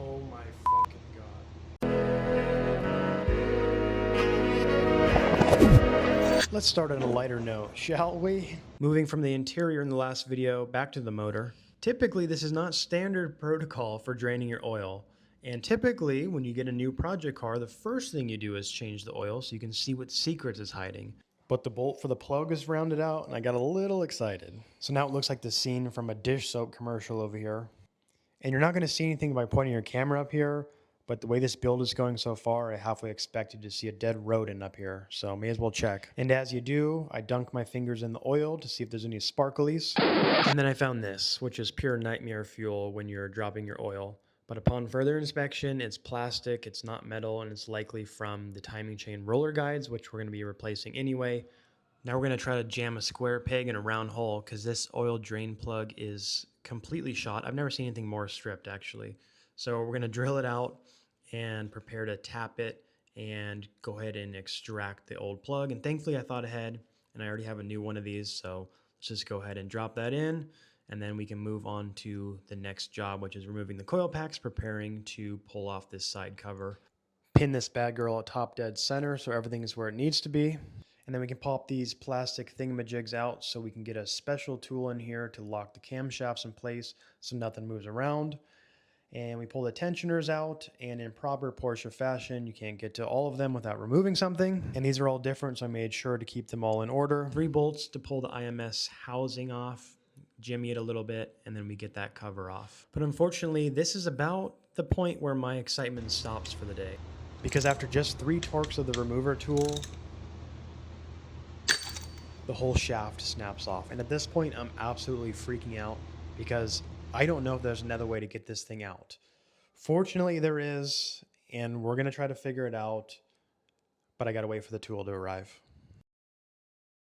Oh my fucking god. Let's start on a lighter note, shall we? Moving from the interior in the last video back to the motor. Typically, this is not standard protocol for draining your oil. And typically, when you get a new project car, the first thing you do is change the oil so you can see what secrets it's hiding. But the bolt for the plug is rounded out, and I got a little excited. So now it looks like the scene from a dish soap commercial over here. And you're not going to see anything by pointing your camera up here, but the way this build is going so far, I halfway expected to see a dead rodent up here, so may as well check. And as you do, I dunk my fingers in the oil to see if there's any sparklies. And then I found this, which is pure nightmare fuel when you're dropping your oil. But upon further inspection, it's plastic, it's not metal, and it's likely from the timing chain roller guides, which we're going to be replacing anyway. Now we're going to try to jam a square peg in a round hole because this oil drain plug is completely shot. I've never seen anything more stripped, actually. So we're going to drill it out and prepare to tap it and go ahead and extract the old plug. And thankfully I thought ahead, and I already have a new one of these, so let's just go ahead and drop that in, and then we can move on to the next job, which is removing the coil packs, preparing to pull off this side cover. Pin this bad girl at top dead center so everything is where it needs to be. And then we can pop these plastic thingamajigs out so we can get a special tool in here to lock the camshafts in place so nothing moves around. And we pull the tensioners out, and in proper Porsche fashion, you can't get to all of them without removing something. And these are all different, so I made sure to keep them all in order. 3 bolts to pull the IMS housing off, jimmy it a little bit, and then we get that cover off. But unfortunately, this is about the point where my excitement stops for the day. Because after just 3 torques of the remover tool, the whole shaft snaps off. And at this point, I'm absolutely freaking out because I don't know if there's another way to get this thing out. Fortunately, there is, and we're going to try to figure it out, but I got to wait for the tool to arrive.